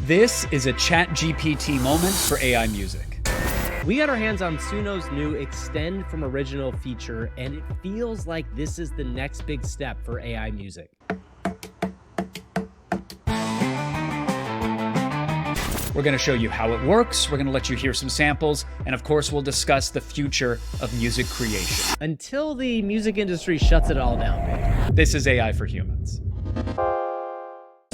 This is a ChatGPT moment for AI music. We got our hands on Suno's new Extend from Original feature, and it feels like this is the next big step for AI music. We're going to show you how it works, we're going to let you hear some samples, and of course we'll discuss the future of music creation. Until the music industry shuts it all down, baby. This is AI for Humans.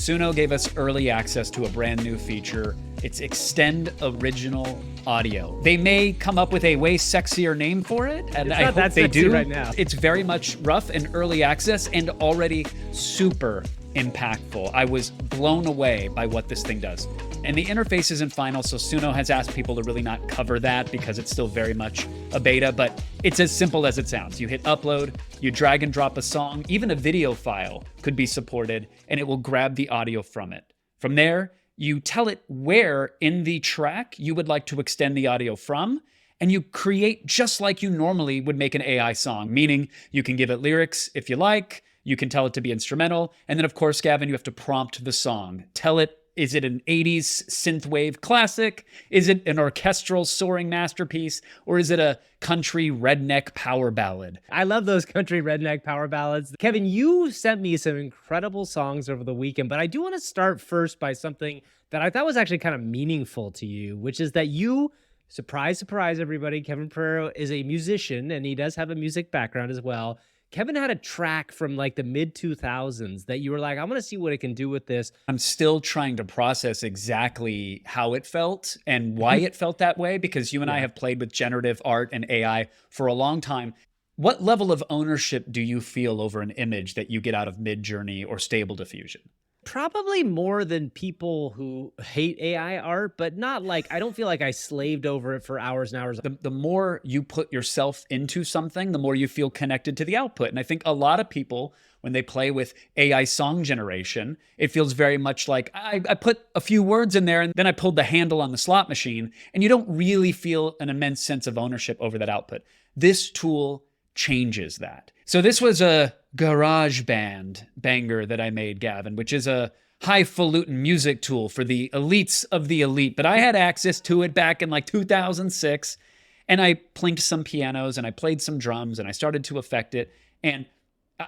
Suno gave us early access to a brand new feature. It's Extend Original Audio. They may come up with a way sexier name for it, and I hope they do. Right now. It's very much rough and early access and already super impactful. I was blown away by what this thing does. And the interface isn't final, so Suno has asked people to really not cover that because it's still very much a beta, but it's as simple as it sounds. You hit upload, you drag and drop a song, even a video file could be supported, and it will grab the audio from it. From there, you tell it where in the track you would like to extend the audio from, and you create just like you normally would make an AI song, meaning you can give it lyrics if you like, you can tell it to be instrumental, and then of course, Gavin, you have to prompt the song. Tell it, is it an 80s synthwave classic? Is it an orchestral soaring masterpiece? Or is it a country redneck power ballad? I love those country redneck power ballads. Kevin, you sent me some incredible songs over the weekend, but I do want to start first by something that I thought was actually kind of meaningful to you, which is that you, surprise, surprise, everybody, Kevin Pereiro is a musician, and he does have a music background as well. Kevin had a track from like the mid-2000s that you were like, I want to see what it can do with this. I'm still trying to process exactly how it felt and why it felt that way, because you and I have played with generative art and AI for a long time. What level of ownership do you feel over an image that you get out of Midjourney or Stable Diffusion? Probably more than people who hate AI art, but not like, I don't feel like I slaved over it for hours and hours. The more you put yourself into something, the more you feel connected to the output. And I think a lot of people, when they play with AI song generation, it feels very much like I put a few words in there and then I pulled the handle on the slot machine, and you don't really feel an immense sense of ownership over that output. This tool changes that. So this was a GarageBand banger that I made, Gavin, which is a highfalutin music tool for the elites of the elite. But I had access to it back in like 2006, and I plinked some pianos and I played some drums and I started to affect it. And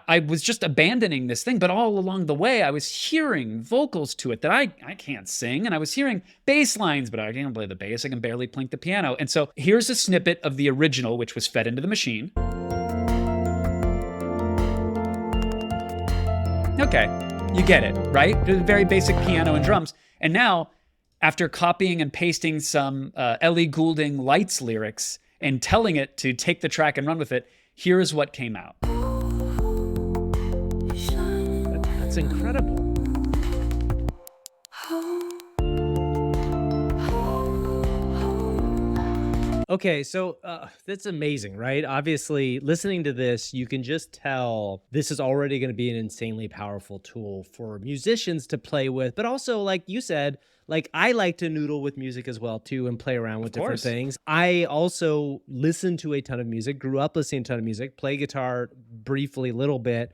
I was just abandoning this thing, but all along the way, I was hearing vocals to it that I can't sing, and I was hearing bass lines, but I can't play the bass, I can barely plink the piano. And so here's a snippet of the original, which was fed into the machine. Okay, you get it, right? Very basic piano and drums. And now, after copying and pasting some Ellie Goulding Lights lyrics and telling it to take the track and run with it, here's what came out. That's incredible. Okay, so that's amazing, right? Obviously, listening to this, you can just tell this is already going to be an insanely powerful tool for musicians to play with. But also, like you said, like I like to noodle with music as well, too, and play around with different things. I also listen to a ton of music, grew up listening to a ton of music, play guitar briefly, a little bit.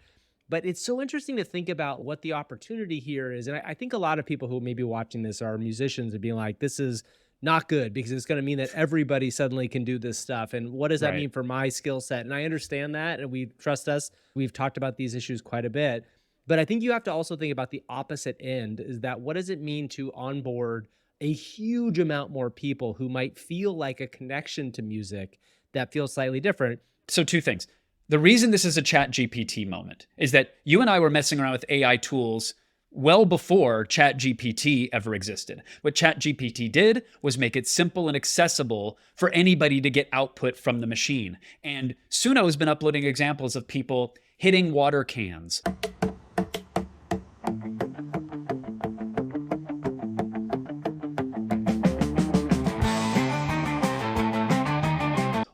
But it's so interesting to think about what the opportunity here is. And I think a lot of people who may be watching this are musicians and being like, this is not good because it's going to mean that everybody suddenly can do this stuff. And what does that mean for my skill set? And I understand that, and we trust us. We've talked about these issues quite a bit. But I think you have to also think about the opposite end, is that what does it mean to onboard a huge amount more people who might feel like a connection to music that feels slightly different? So two things. The reason this is a ChatGPT moment is that you and I were messing around with AI tools well before ChatGPT ever existed. What ChatGPT did was make it simple and accessible for anybody to get output from the machine. And Suno has been uploading examples of people hitting water cans,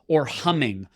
or humming,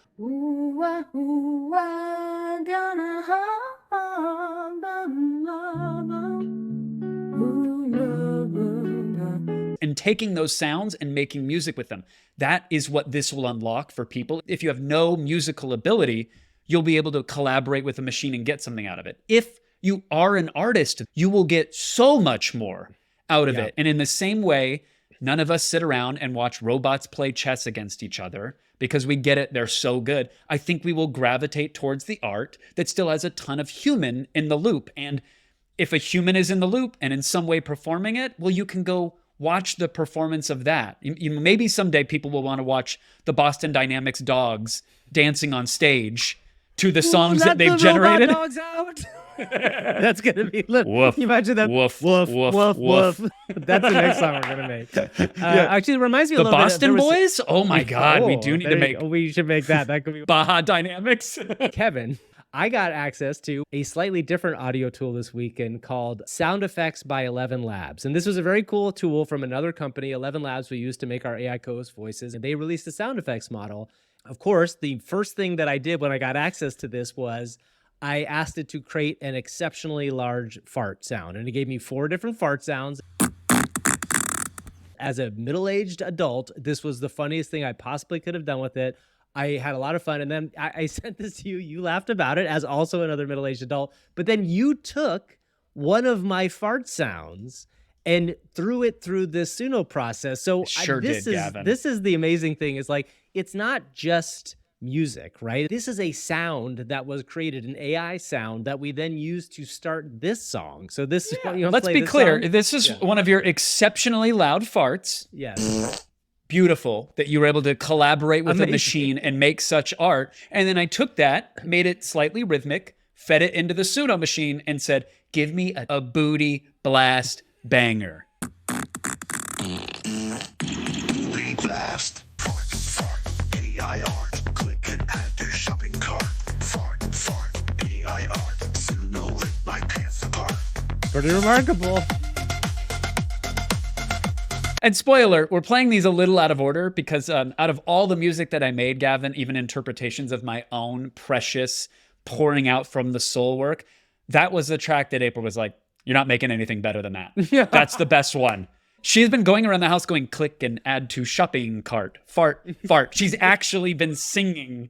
and taking those sounds and making music with them. That is what this will unlock for people. If you have no musical ability, you'll be able to collaborate with a machine and get something out of it. If you are an artist, you will get so much more out of Yeah. it. And in the same way, none of us sit around and watch robots play chess against each other because we get it, they're so good. I think we will gravitate towards the art that still has a ton of human in the loop. And if a human is in the loop and in some way performing it, well, you can go watch the performance of that. Maybe someday people will want to watch the Boston Dynamics dogs dancing on stage to the songs that they've generated. Robot dogs out. That's gonna be Woof, you imagine that woof, woof woof, woof woof. woof. That's the next song we're gonna make. Actually, it reminds me a The little Boston bit. Boys? Oh my God, we do need to make We should make that. That could be Baja Dynamics. Kevin. I got access to a slightly different audio tool this weekend called Sound Effects by 11 Labs. And this was a very cool tool from another company, 11 Labs, we use to make our AI co-host voices. And they released a sound effects model. Of course, the first thing that I did when I got access to this was I asked it to create an exceptionally large fart sound. And it gave me 4 different fart sounds. As a middle-aged adult, this was the funniest thing I possibly could have done with it. I had a lot of fun. And then I sent this to you. You laughed about it as also another middle-aged adult. But then you took one of my fart sounds and threw it through the Suno process. So Gavin. This is the amazing thing is like, it's not just music, right? This is a sound that was created, an AI sound that we then use to start this song. So this, let's be clear. This is one of your exceptionally loud farts. Yes. Beautiful that you were able to collaborate with a machine and make such art. And then I took that, made it slightly rhythmic, fed it into the Suno machine and said, give me a booty blast banger. Booty blast. Fart, fart, AI art. Click and add to shopping cart. Fart, fart, AI art. Suno rip my pants apart. Pretty remarkable. And spoiler, we're playing these a little out of order because out of all the music that I made, Gavin, even interpretations of my own precious pouring out from the soul work, that was the track that April was like, you're not making anything better than that. Yeah. That's the best one. She's been going around the house going click and add to shopping cart, fart, fart. She's actually been singing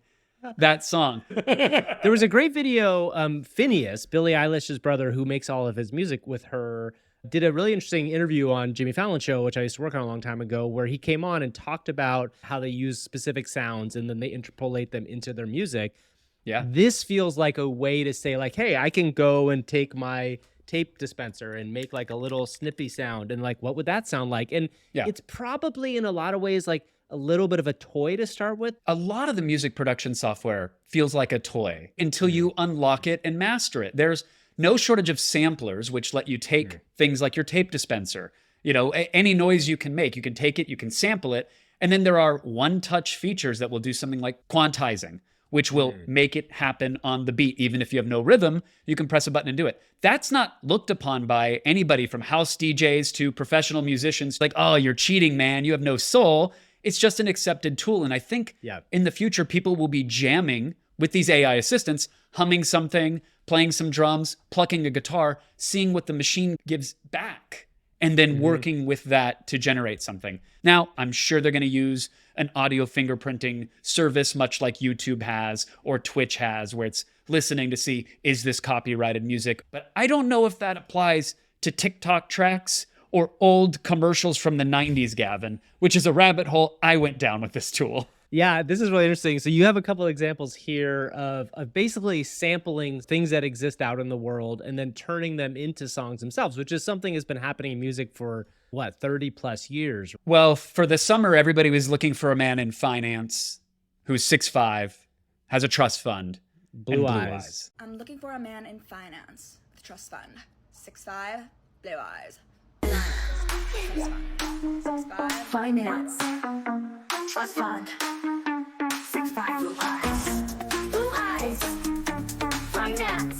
that song. There was a great video, Phineas, Billie Eilish's brother, who makes all of his music with her, did a really interesting interview on Jimmy Fallon's show, which I used to work on a long time ago, where he came on and talked about how they use specific sounds and then they interpolate them into their music. Yeah. This feels like a way to say like, hey, I can go and take my tape dispenser and make like a little snippy sound and like, what would that sound like? And it's probably in a lot of ways like a little bit of a toy to start with. A lot of the music production software feels like a toy until you unlock it and master it. There's no shortage of samplers, which let you take things like your tape dispenser. Any noise you can make, you can take it, you can sample it. And then there are one-touch features that will do something like quantizing, which will make it happen on the beat. Even if you have no rhythm, you can press a button and do it. That's not looked upon by anybody from house DJs to professional musicians. Like, oh, you're cheating, man. You have no soul. It's just an accepted tool. And I think in the future, people will be jamming with these AI assistants, humming something, playing some drums, plucking a guitar, seeing what the machine gives back, and then working with that to generate something. Now, I'm sure they're going to use an audio fingerprinting service, much like YouTube has or Twitch has, where it's listening to see, is this copyrighted music? But I don't know if that applies to TikTok tracks or old commercials from the 90s, Gavin, which is a rabbit hole I went down with this tool. Yeah, this is really interesting. So you have a couple of examples here of basically sampling things that exist out in the world and then turning them into songs themselves, which is something that's been happening in music for, 30 plus years? Well, for the summer, everybody was looking for a man in finance who's 6'5", has a trust fund, blue eyes. I'm looking for a man in finance with trust fund. 6'5", blue eyes. Finance. Trust fund. 6'5", blue eyes. Blue eyes. Finance.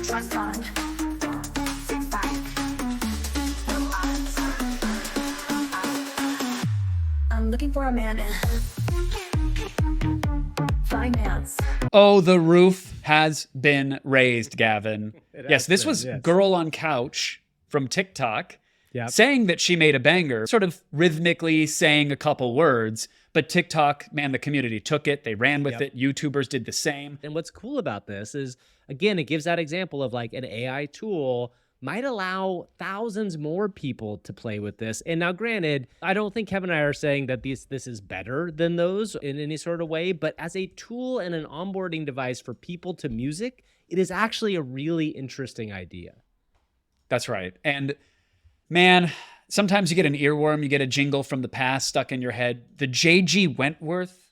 Trust fund. 6'5". Blue eyes. I'm looking for a man in Finance. Oh, the roof has been raised, Gavin. Yes, this was yes. Girl on Couch from TikTok Yep. saying that she made a banger, sort of rhythmically saying a couple words, but TikTok, man, the community took it. They ran with it. YouTubers did the same. And what's cool about this is, again, it gives that example of like an AI tool might allow thousands more people to play with this. And now, granted, I don't think Kevin and I are saying that this is better than those in any sort of way, but as a tool and an onboarding device for people to music, it is actually a really interesting idea. That's right. And man, sometimes you get an earworm, you get a jingle from the past stuck in your head. The J.G. Wentworth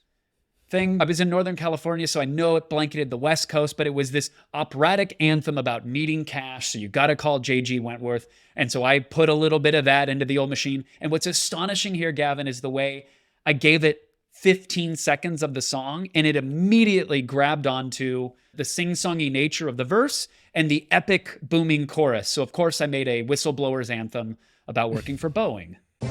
thing. I was in Northern California, so I know it blanketed the West Coast, but it was this operatic anthem about needing cash. So you got to call J.G. Wentworth. And so I put a little bit of that into the old machine. And what's astonishing here, Gavin, is the way I gave it 15 seconds of the song, and it immediately grabbed onto the sing-songy nature of the verse and the epic booming chorus. So of course I made a whistleblower's anthem about working for Boeing. I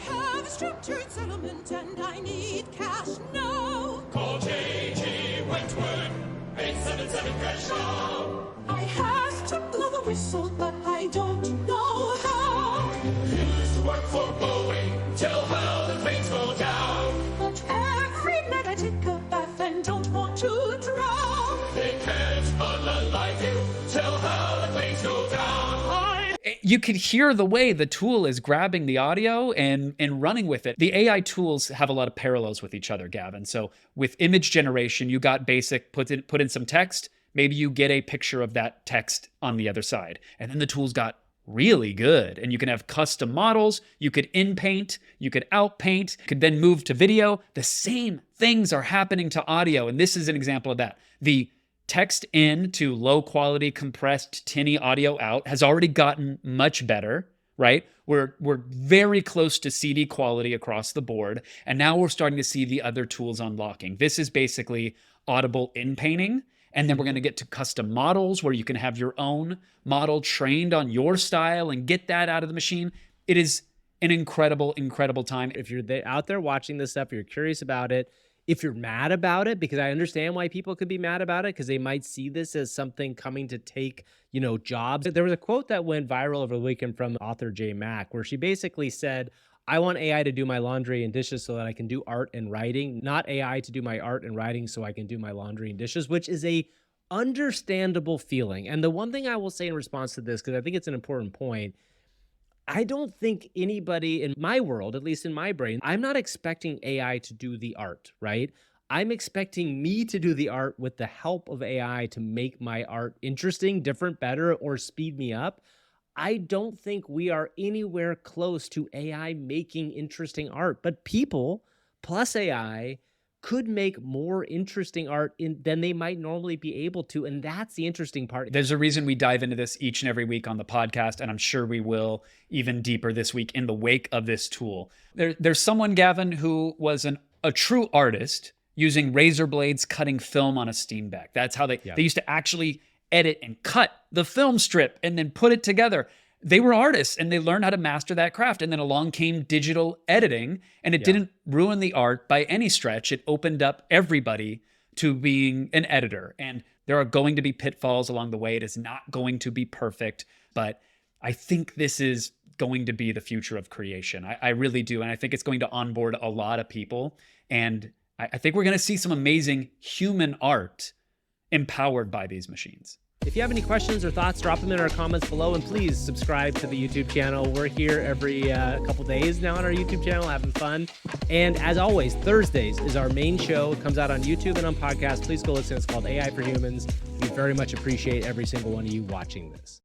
have a structured settlement and I need cash now. Call J.G. Wentworth, 877 cash now. I have to blow the whistle, but I don't know how. Used to work for Boeing, tell how the planes go down. But every night I take a bath and don't want to drown. They can't unalive you, tell how the planes go down. You could hear the way the tool is grabbing the audio and running with it. The AI tools have a lot of parallels with each other, Gavin. So with image generation, you got basic, put in some text. Maybe you get a picture of that text on the other side. And then the tools got really good. And you can have custom models. You could in-paint. You could out-paint. You could then move to video. The same things are happening to audio. And this is an example of that. The text in to low quality, compressed, tinny audio out has already gotten much better, right? We're very close to CD quality across the board. And now we're starting to see the other tools unlocking. This is basically audible in-painting. And then we're going to get to custom models where you can have your own model trained on your style and get that out of the machine. It is an incredible, incredible time. If you're out there watching this stuff, you're curious about it, if you're mad about it, because I understand why people could be mad about it, because they might see this as something coming to take, jobs. There was a quote that went viral over the weekend from author J. Mack, where she basically said, I want AI to do my laundry and dishes so that I can do art and writing, not AI to do my art and writing so I can do my laundry and dishes, which is a understandable feeling. And the one thing I will say in response to this, because I think it's an important point, I don't think anybody in my world, at least in my brain, I'm not expecting AI to do the art, right? I'm expecting me to do the art with the help of AI to make my art interesting, different, better, or speed me up. I don't think we are anywhere close to AI making interesting art, but people plus AI could make more interesting art than they might normally be able to. And that's the interesting part. There's a reason we dive into this each and every week on the podcast, and I'm sure we will even deeper this week in the wake of this tool. There's someone, Gavin, who was a true artist using razor blades cutting film on a Steenbeck. That's how they used to actually edit and cut the film strip and then put it together. They were artists and they learned how to master that craft. And then along came digital editing, and it didn't ruin the art by any stretch. It opened up everybody to being an editor. And there are going to be pitfalls along the way. It is not going to be perfect, but I think this is going to be the future of creation. I really do. And I think it's going to onboard a lot of people. And I think we're going to see some amazing human art empowered by these machines. If you have any questions or thoughts, drop them in our comments below, and please subscribe to the YouTube channel. We're here every couple days now on our YouTube channel, having fun. And as always, Thursdays is our main show. It comes out on YouTube and on podcast. Please go listen. It's called AI for Humans. We very much appreciate every single one of you watching this.